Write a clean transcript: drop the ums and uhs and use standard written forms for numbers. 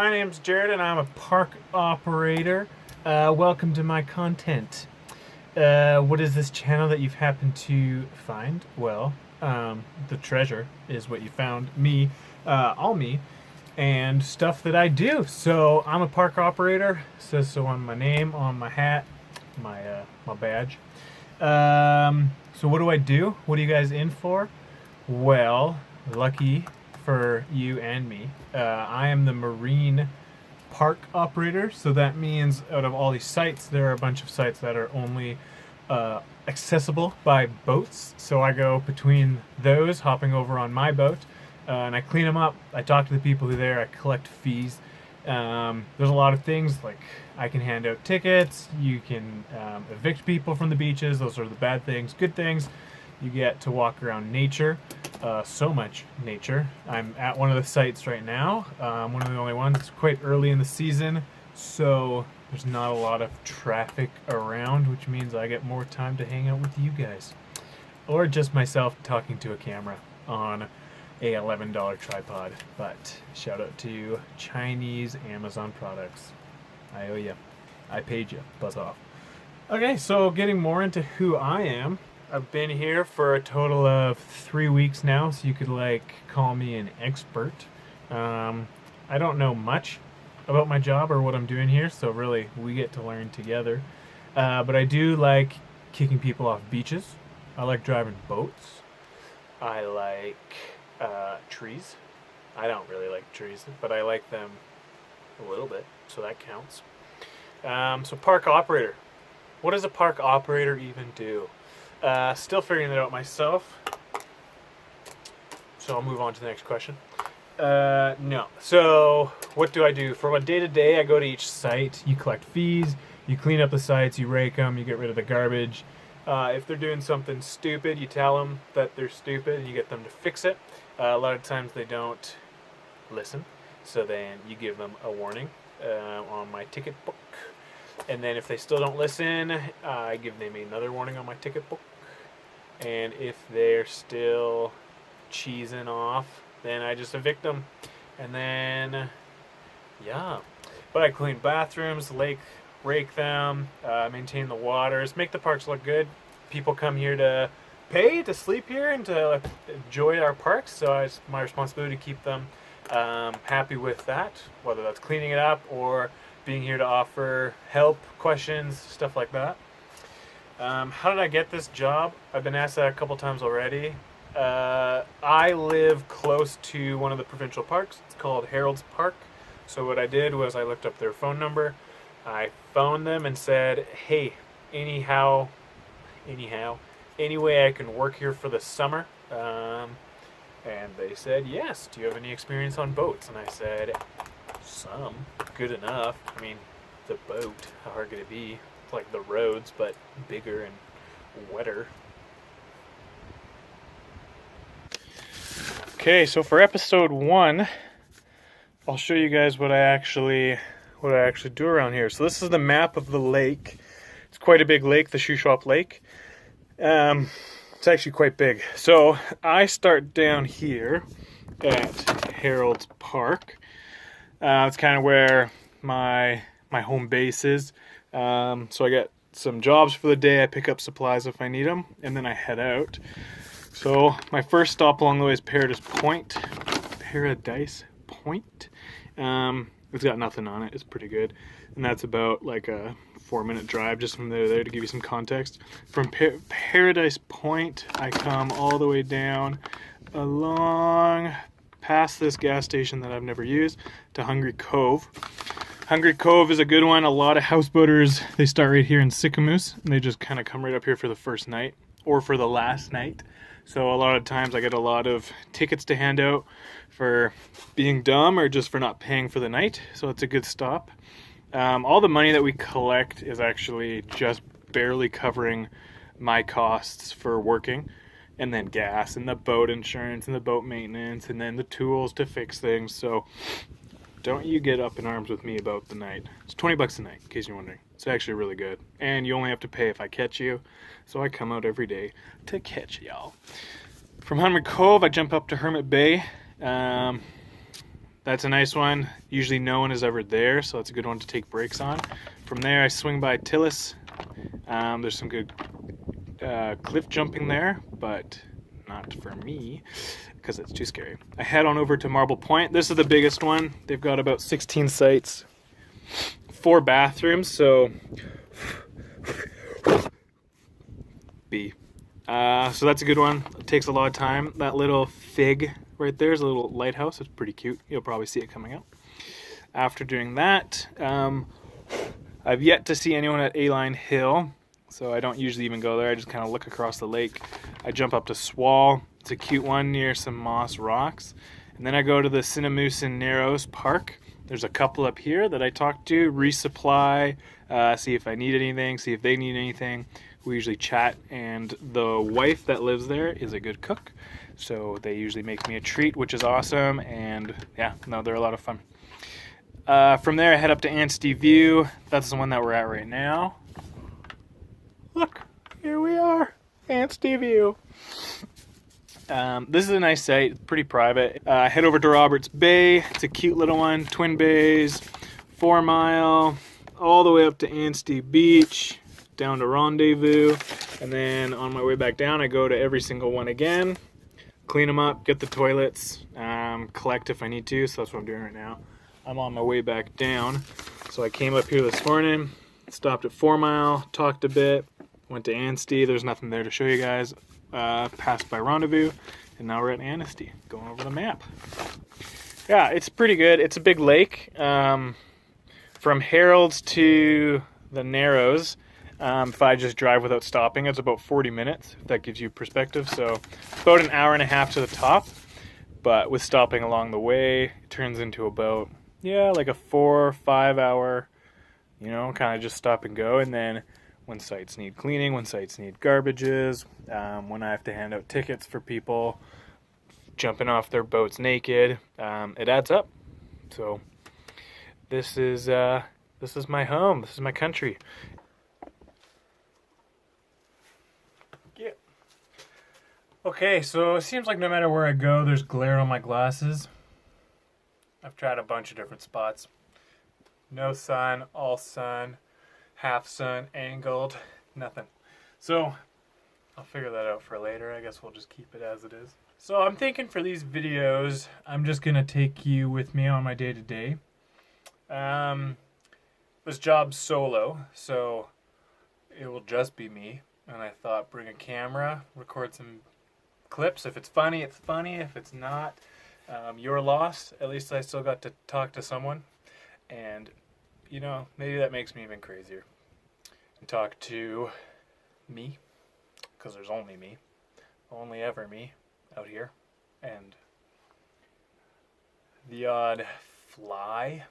my name's Jared and I'm a park operator. Welcome to my content. What is this channel that you've happened to find? Well, the treasure is what you found. Me, all me, and stuff that I do. So I'm a park operator. It says so on my name, on my hat, my badge. So what do I do? What are you guys in for? Well, lucky for you and me, I am the marine park operator. So that means out of all these sites, there are a bunch of sites that are only accessible by boats. So I go between those, hopping over on my boat, and I clean them up. I talk to the people who are there. I collect fees. There's a lot of things, like I can hand out tickets. You can evict people from the beaches. Those are the bad things. Good things, you get to walk around nature. So much nature. I'm at one of the sites right now. One of the only ones. It's quite early in the season, so there's not a lot of traffic around, which means I get more time to hang out with you guys. Or just myself talking to a camera on a $11 tripod. But shout out to Chinese Amazon products. I owe you. I paid you. Buzz off. Okay, so getting more into who I am. I've been here for a total of 3 weeks now, so you could call me an expert. I don't know much about my job or what I'm doing here, so really we get to learn together. But I do like kicking people off beaches. I like driving boats. I like trees. I don't really like trees, but I like them a little bit, so that counts. So park operator. What does a park operator even do? Still figuring that out myself. So I'll move on to the next question. No. So what do I do? For a day-to-day, I go to each site. You collect fees. You clean up the sites. You rake them. You get rid of the garbage. If they're doing something stupid, you tell them that they're stupid and you get them to fix it. A lot of times they don't listen. So then you give them a warning on my ticket book. And then if they still don't listen, I give them another warning on my ticket book. And if they're still cheesing off, then I just evict them. And then, yeah. But I clean bathrooms, rake them, maintain the waters, make the parks look good. People come here to pay to sleep here and to enjoy our parks. So it's my responsibility to keep them happy with that, whether that's cleaning it up or being here to offer help, questions, stuff like that. How did I get this job? I've been asked that a couple times already. I live close to one of the provincial parks. It's called Harold's Park. So what I did was I looked up their phone number. I phoned them and said, hey, any way I can work here for the summer? And they said, yes. Do you have any experience on boats? And I said, some. Good enough. I mean, the boat, how hard could it be? It's like the roads, but bigger and wetter. Okay, so for episode 1, I'll show you guys what I actually do around here. So this is the map of the lake. It's quite a big lake, the Shuswap Lake. It's actually quite big. So I start down here at Harold's Park. It's kind of where my home base is. So I get some jobs for the day. I pick up supplies if I need them, and then I head out. So my first stop along the way is Paradise Point. It's got nothing on it. It's pretty good. And that's about like a 4-minute drive just from there to give you some context. From Paradise Point, I come all the way down along past this gas station that I've never used to Hungry Cove. Hungry Cove is a good one. A lot of houseboaters, they start right here in Sicamous, and they just kind of come right up here for the first night or for the last night. So a lot of times I get a lot of tickets to hand out for being dumb or just for not paying for the night. So it's a good stop. All the money that we collect is actually just barely covering my costs for working, and then gas and the boat insurance and the boat maintenance and then the tools to fix things. So don't you get up in arms with me about the night. It's $20 a night, in case you're wondering. It's actually really good. And you only have to pay if I catch you. So I come out every day to catch y'all. From Hungry Cove, I jump up to Hermit Bay. That's a nice one. Usually no one is ever there, so that's a good one to take breaks on. From there, I swing by Tillis. There's some good cliff jumping there, but not for me because it's too scary. I head on over to Marble Point. This is the biggest one. They've got about 16 sites, 4 bathrooms, so B. So that's a good one. It takes a lot of time. That little fig right there is a little lighthouse. It's pretty cute. You'll probably see it coming out. After doing that, I've yet to see anyone at A-Line Hill, so I don't usually even go there. I just kind of look across the lake. I jump up to Swall. It's a cute one near some moss rocks. And then I go to the Cinnamoosin Narrows Park. There's a couple up here that I talk to, resupply, see if I need anything, see if they need anything. We usually chat, and the wife that lives there is a good cook, so they usually make me a treat, which is awesome, and yeah, no, they're a lot of fun. From there, I head up to Anstey View. That's the one that we're at right now. Look, here we are, Anstey View. This is a nice site, pretty private. I head over to Roberts Bay. It's a cute little one, twin bays, 4 mile, all the way up to Anstey Beach, down to Rendezvous, and then on my way back down, I go to every single one again, clean them up, get the toilets, collect if I need to, so that's what I'm doing right now. I'm on my way back down, so I came up here this morning, stopped at 4 Mile, talked a bit, went to Anstey. There's nothing there to show you guys. Passed by Rendezvous, and now we're at Anstey, going over the map. Yeah, it's pretty good. It's a big lake. From Harold's to the Narrows, if I just drive without stopping, it's about 40 minutes, if that gives you perspective. So about an hour and a half to the top, but with stopping along the way, it turns into about, like a 4 or 5 hour, kind of just stop and go. And then when sites need cleaning, when sites need garbages, when I have to hand out tickets for people jumping off their boats naked, it adds up. So this is my home. This is my country. Yeah. Okay, so it seems like no matter where I go, there's glare on my glasses. I've tried a bunch of different spots. No sun, all sun, half sun, angled, nothing. So I'll figure that out for later. I guess we'll just keep it as it is. So I'm thinking for these videos, I'm just gonna take you with me on my day-to-day. This job's solo, so it will just be me. And I thought bring a camera, record some clips. If it's funny, it's funny. If it's not, you're lost. At least I still got to talk to someone. And, maybe that makes me even crazier. And talk to me, because there's only me. Only ever me out here. And the odd fly